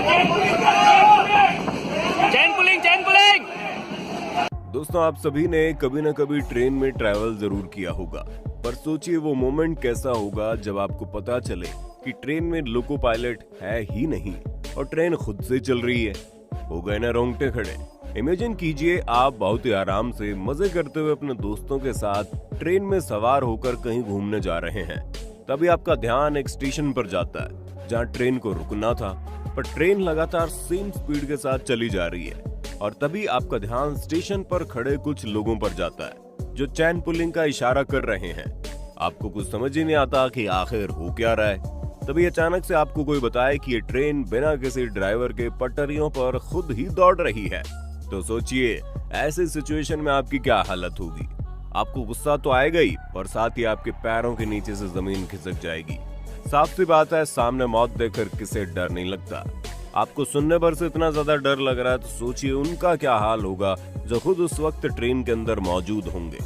चैन pulling. दोस्तों, आप सभी ने कभी न कभी ट्रेन में ट्रैवल जरूर किया होगा, पर सोचिए वो मोमेंट कैसा होगा जब आपको पता चले कि ट्रेन में लोको पायलट है ही नहीं और ट्रेन खुद से चल रही है। हो गए ना रोंगटे खड़े। इमेजिन कीजिए आप बहुत ही आराम से मजे करते हुए अपने दोस्तों के साथ ट्रेन में सवार होकर कहीं घूमने जा रहे हैं। तभी आपका ध्यान एक स्टेशन पर जाता है जहां ट्रेन को रुकना था, पर ट्रेन लगातार सेम स्पीड के साथ चली जा रही है। और तभी आपका ध्यान स्टेशन पर खड़े कुछ लोगों पर जाता है जो चैन पुलिंग का इशारा कर रहे हैं। आपको कुछ समझ ही नहीं आता कि आखिर हो क्या रहा है। तभी अचानक से आपको कोई बताए कि ये ट्रेन बिना किसी ड्राइवर के पटरियों पर खुद ही दौड़ रही है। तो सोचिए ऐसी सिचुएशन में आपकी क्या हालत होगी। आपको गुस्सा तो आएगा ही, और साथ ही आपके पैरों के नीचे से जमीन खिसक जाएगी। साफ सी बात है, सामने मौत देखकर किसे डर नहीं लगता। आपको सुनने पर से इतना ज्यादा डर लग रहा है तो सोचिए उनका क्या हाल होगा जो खुद उस वक्त ट्रेन के अंदर मौजूद होंगे।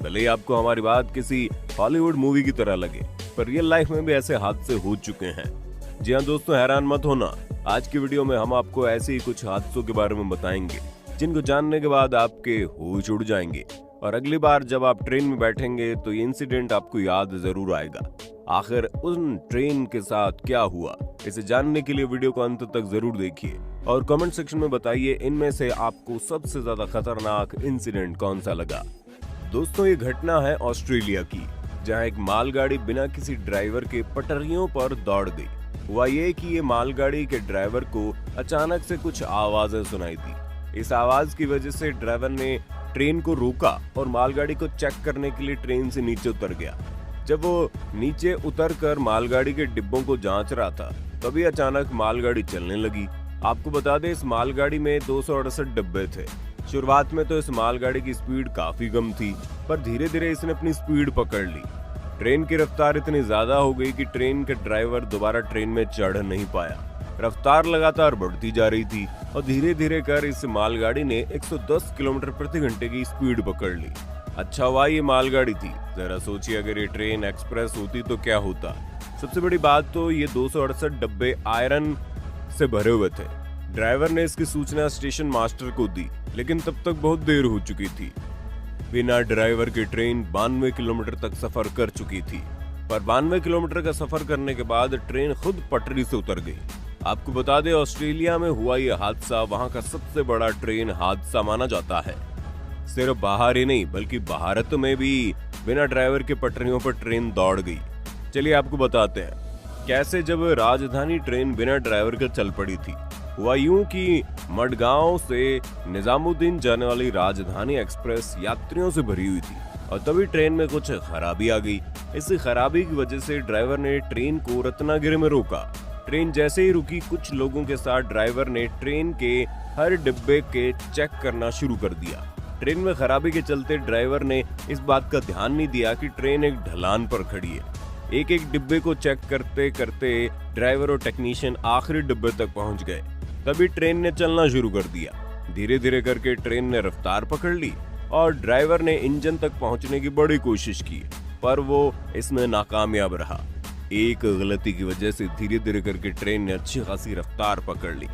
भले ही आपको हमारी बात किसी हॉलीवुड मूवी की तरह लगे, पर रियल लाइफ में भी ऐसे हादसे हो चुके हैं। जी हाँ दोस्तों, हैरान मत होना। आज की वीडियो में हम आपको ऐसे ही कुछ हादसों के बारे में बताएंगे जिनको जानने के बाद आपके होश उड़ जाएंगे, और अगली बार जब आप ट्रेन में बैठेंगे तो ये इंसिडेंट आपको याद जरूर आएगा। आखिर उन ट्रेन के साथ क्या हुआ, इसे जानने के लिए वीडियो को अंत तक जरूर देखिए और कमेंट सेक्शन में बताइए इनमें से आपको सबसे ज्यादा खतरनाक इंसिडेंट कौन सा लगा। दोस्तों, ये घटना है ऑस्ट्रेलिया की, जहां एक मालगाड़ी बिना किसी ड्राइवर के पटरियों पर दौड़ गई। हुआ ये कि ये मालगाड़ी के ड्राइवर को अचानक से कुछ आवाजें सुनाई दी। इस आवाज की वजह से ड्राइवर ने ट्रेन को रोका और मालगाड़ी को चेक करने के लिए ट्रेन से नीचे उतर गया। जब वो नीचे उतरकर मालगाड़ी के डिब्बों को जांच रहा था, तभी अचानक मालगाड़ी चलने लगी। आपको बता दें, इस मालगाड़ी में 268 डिब्बे थे। शुरुआत में तो इस मालगाड़ी की स्पीड काफी कम थी, पर धीरे धीरे इसने अपनी स्पीड पकड़ ली। ट्रेन की रफ्तार इतनी ज्यादा हो गई कि ट्रेन के ड्राइवर दोबारा ट्रेन में चढ़ नहीं पाया। रफ्तार लगातार बढ़ती जा रही थी और धीरे धीरे कर इस मालगाड़ी ने 110 किलोमीटर प्रति घंटे की स्पीड पकड़ ली। अच्छा हुआ ये मालगाड़ी थी, जरा सोचिए अगर ये ट्रेन एक्सप्रेस होती तो क्या होता। सबसे बड़ी बात तो ये 268 डब्बे आयरन से भरे हुए थे। ड्राइवर ने इसकी सूचना स्टेशन मास्टर को दी, लेकिन तब तक बहुत देर हो चुकी थी। बिना ड्राइवर की ट्रेन 92 किलोमीटर तक सफर कर चुकी थी, पर 92 किलोमीटर का सफर करने के बाद ट्रेन खुद पटरी से उतर गई। आपको बता दें, ऑस्ट्रेलिया में हुआ यह हादसा वहां का सबसे बड़ा ट्रेन हादसा माना जाता है। सिर्फ बाहर ही नहीं बल्कि भारत में भी बिना ड्राइवर के पटरियों पर ट्रेन दौड़ गई। चलिए आपको बताते हैं कैसे जब राजधानी ट्रेन बिना ड्राइवर के चल पड़ी थी। हुआ यूं कि मडगांव से निजामुद्दीन जाने वाली राजधानी एक्सप्रेस यात्रियों से भरी हुई थी, और तभी ट्रेन में कुछ खराबी आ गई। इस खराबी की वजह से ड्राइवर ने ट्रेन को रत्नागिरी में रोका। ट्रेन जैसे ही रुकी, कुछ लोगों के साथ ड्राइवर ने ट्रेन के हर डिब्बे के चेक करना शुरू कर दिया। ट्रेन में खराबी के चलते ड्राइवर ने इस बात का ध्यान नहीं दिया कि ट्रेन एक ढलान पर खड़ी है। एक एक डिब्बे को चेक करते करते ड्राइवर और टेक्नीशियन आखिरी डिब्बे तक पहुंच गए। तभी ट्रेन ने चलना शुरू कर दिया। धीरे धीरे करके ट्रेन ने रफ्तार पकड़ ली और ड्राइवर ने इंजन तक पहुंचने की बड़ी कोशिश की, पर वो इसमें नाकामयाब रहा। एक गलती की वजह से धीरे धीरे करके ट्रेन ने अच्छी खासी रफ्तार पकड़ ली।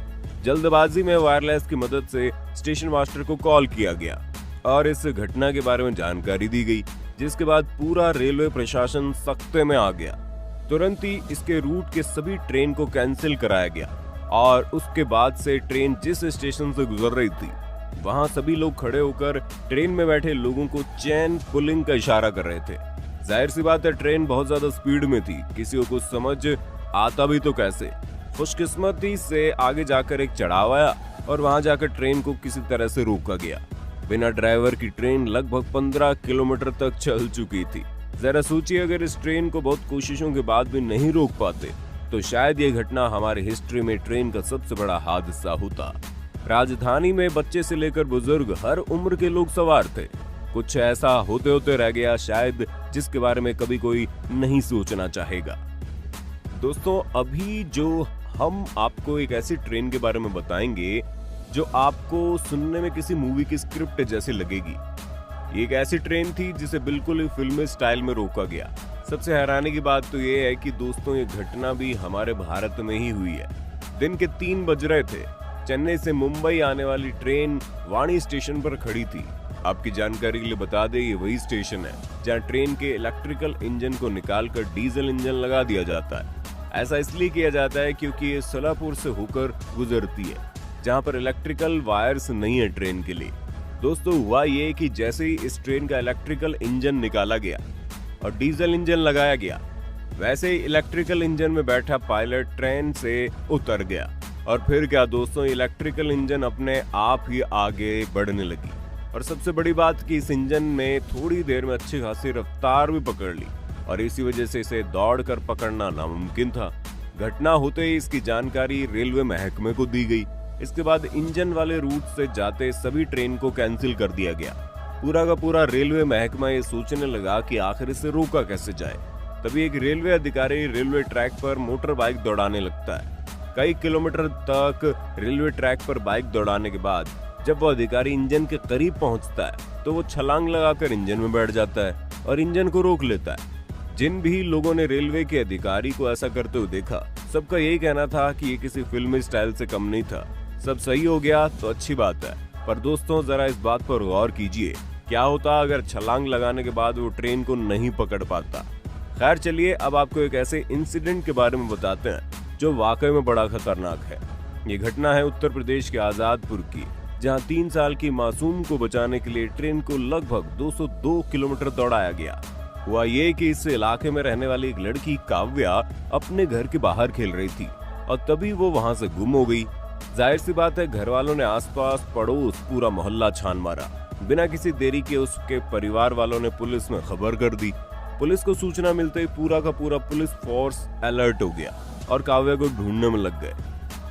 जल्दबाजी में वायरलेस की मदद से स्टेशन मास्टर को कॉल किया गया और इस घटना के बारे में जानकारी दी गई, जिसके बाद पूरा रेलवे प्रशासन सख्ते में आ गया। तुरंत ही इसके रूट के सभी ट्रेन को कैंसिल कराया गया और उसके बाद से ट्रेन जिस स्टेशन से गुजर रही थी वहां सभी लोग खड़े होकर ट्रेन में बैठे लोगों को चैन पुलिंग का इशारा कर रहे थे। जाहिर सी बात है, ट्रेन बहुत ज्यादा स्पीड में थी, किसी को कुछ समझ आता भी तो कैसे। खुशकिस्मती से आगे जाकर एक चढ़ाव आया और वहां जाकर ट्रेन को किसी तरह से रोका गया। बिना ड्राइवर की ट्रेन लगभग 15 किलोमीटर तक चल चुकी थी। जरा सोचिए अगर इस ट्रेन को बहुत कोशिशों के बाद भी नहीं रोक पाते तो शायद ये घटना हमारी हिस्ट्री में ट्रेन का सबसे बड़ा हादसा होता। राजधानी में बच्चे से लेकर बुजुर्ग हर उम्र के लोग सवार थे। कुछ ऐसा होते होते रह गया शायद जिसके बारे में कभी कोई नहीं सोचना चाहेगा। दोस्तों, अभी जो हम आपको एक ऐसी ट्रेन के बारे में बताएंगे जो आपको सुनने में किसी मूवी की स्क्रिप्ट जैसी लगेगी। एक ऐसी ट्रेन थी जिसे बिल्कुल ही फिल्मी स्टाइल में रोका गया। सबसे हैरानी की बात तो ये है कि दोस्तों ये घटना भी हमारे भारत में ही हुई है। दिन के 3 बज रहे थे। चेन्नई से मुंबई आने वाली ट्रेन वाणी स्टेशन पर खड़ी थी। आपकी जानकारी के लिए बता दें, ये वही स्टेशन है जहां ट्रेन के इलेक्ट्रिकल इंजन को निकालकर डीजल इंजन लगा दिया जाता है। ऐसा इसलिए किया जाता है क्योंकि ये सोलापुर से होकर गुजरती है, जहां पर इलेक्ट्रिकल वायर्स नहीं है ट्रेन के लिए। दोस्तों, हुआ ये कि जैसे ही इस ट्रेन का इलेक्ट्रिकल इंजन निकाला गया और डीजल इंजन लगाया गया, वैसे ही इलेक्ट्रिकल इंजन में बैठा पायलट ट्रेन से उतर गया। और फिर क्या दोस्तों, इलेक्ट्रिकल इंजन अपने आप ही आगे बढ़ने लगी। और सबसे बड़ी बात कि इस इंजन ने थोड़ी देर में अच्छी खासी रफ्तार भी पकड़ ली और इसी वजह से इसे दौड़कर पकड़ना नामुमकिन था। घटना होते ही इसकी जानकारी रेलवे महकमे को दी गई। इसके बाद इंजन वाले रूट से जाते सभी ट्रेन को कैंसिल कर दिया गया। पूरा का पूरा रेलवे महकमा ये सोचने लगा कि आखिर इसे रोका कैसे जाए। तभी एक रेलवे अधिकारी रेलवे ट्रैक पर मोटर बाइक दौड़ाने लगता है। कई किलोमीटर तक रेलवे ट्रैक पर बाइक दौड़ाने के बाद जब वो अधिकारी इंजन के करीब पहुंचता है तो वो छलांग लगाकर इंजन में बैठ जाता है और इंजन को रोक लेता है। जिन भी लोगों ने रेलवे के अधिकारी को ऐसा करते हुए देखा, सबका यही कहना था कि ये किसी फिल्मी स्टाइल से कम नहीं था। सब सही हो गया तो अच्छी बात है, पर दोस्तों जरा इस बात पर गौर कीजिए, क्या होता अगर छलांग लगाने के बाद वो ट्रेन को नहीं पकड़ पाता। खैर चलिए, अब आपको एक ऐसे इंसिडेंट के बारे में बताते हैं जो वाकई में बड़ा खतरनाक है। ये घटना है उत्तर प्रदेश के आजादपुर की, जहां 3 साल की मासूम को बचाने के लिए ट्रेन को लगभग 202 किलोमीटर दौड़ाया गया। हुआ ये कि इस इलाके में रहने वाली एक लड़की काव्या अपने घर के बाहर खेल रही थी और तभी वो वहां से गुम हो गई। जाहिर सी बात है, घर वालों ने आसपास पड़ोस पूरा मोहल्ला छान मारा। बिना किसी देरी के उसके परिवार वालों ने पुलिस में खबर कर दी। पुलिस को सूचना मिलते ही पूरा का पूरा पुलिस फोर्स अलर्ट हो गया और काव्या को ढूंढने में लग गए।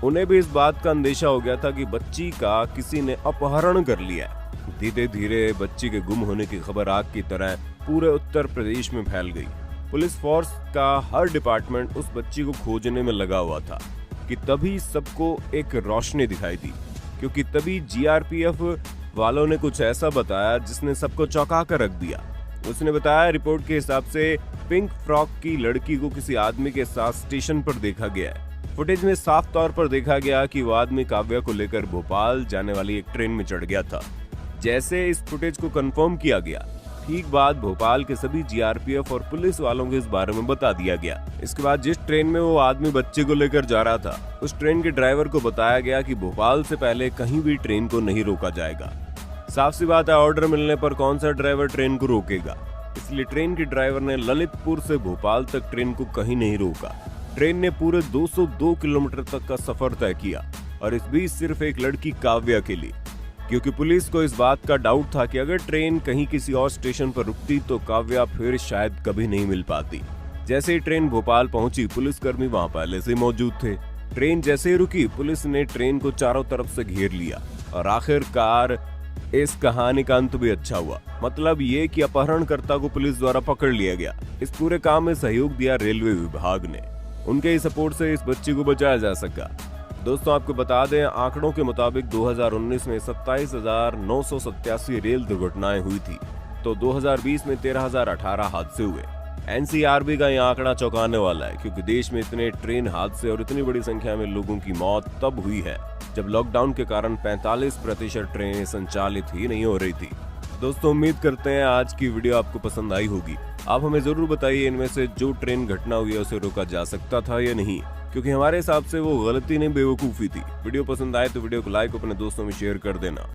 उन्हें भी इस बात का अंदेशा हो गया था कि बच्ची का किसी ने अपहरण कर लिया है। धीरे धीरे बच्ची के गुम होने की खबर आग की तरह पूरे उत्तर प्रदेश में फैल गई। पुलिस फोर्स का हर डिपार्टमेंट उस बच्ची को खोजने में लगा हुआ था कि तभी सबको एक रोशनी दिखाई दी, क्योंकि तभी जीआरपीएफ वालों ने कुछ ऐसा बताया जिसने सबको चौंका कर रख दिया। उसने बताया, रिपोर्ट के हिसाब से पिंक फ्रॉक की लड़की को किसी आदमी के साथ स्टेशन पर देखा गया है। फुटेज में साफ तौर पर देखा गया कि वो आदमी काव्या को लेकर भोपाल जाने वाली एक ट्रेन में चढ़ गया था। जैसे इस फुटेज को कंफर्म किया गया, ठीक बाद भोपाल के सभी जीआरपीएफ और पुलिस वालों को इस बारे में बता दिया गया। इसके बाद जिस ट्रेन में वो आदमी बच्चे को लेकर जा रहा था, उस ट्रेन के ड्राइवर को बताया गया कि भोपाल से पहले कहीं भी ट्रेन को नहीं रोका जाएगा। साफ सी बात है, ऑर्डर मिलने पर कौन सा ड्राइवर ट्रेन को रोकेगा। इसलिए ट्रेन के ड्राइवर ने ललितपुर से भोपाल तक ट्रेन को कहीं नहीं रोका। ट्रेन ने पूरे 202 किलोमीटर तक का सफर तय किया और इस बीच सिर्फ एक लड़की काव्या के लिए, क्योंकि पुलिस को इस बात का डाउट था कि अगर ट्रेन कहीं किसी और स्टेशन पर रुकती तो काव्या फिर शायद कभी नहीं मिल पाती। जैसे ही ट्रेन भोपाल पहुंची, पुलिसकर्मी वहां पहले से मौजूद थे। ट्रेन जैसे ही रुकी, पुलिस ने ट्रेन को चारों तरफ से घेर लिया और आखिरकार इस कहानी का अंत भी अच्छा हुआ। मतलब ये कि अपहरणकर्ता को पुलिस द्वारा पकड़ लिया गया। इस पूरे काम में सहयोग दिया रेलवे विभाग ने। उनके ही सपोर्ट से इस बच्ची को बचाया जा सका। दोस्तों, आपको बता दें, आंकड़ों के मुताबिक 2019 में 27,987 रेल दुर्घटनाएं हुई थी, तो 2020 में 13,018 हादसे हुए। एनसीआरबी का यह आंकड़ा चौंकाने वाला है, क्योंकि देश में इतने ट्रेन हादसे और इतनी बड़ी संख्या में लोगों की मौत तब हुई है जब लॉकडाउन के कारण 45% ट्रेनें संचालित ही नहीं हो रही थी। दोस्तों, उम्मीद करते हैं आज की वीडियो आपको पसंद आई होगी। आप हमें जरूर बताइए, इनमें से जो ट्रेन घटना हुई है उसे रोका जा सकता था या नहीं, क्योंकि हमारे हिसाब से वो गलती नहीं बेवकूफ़ी थी। वीडियो पसंद आए तो वीडियो को लाइक, अपने दोस्तों में शेयर कर देना।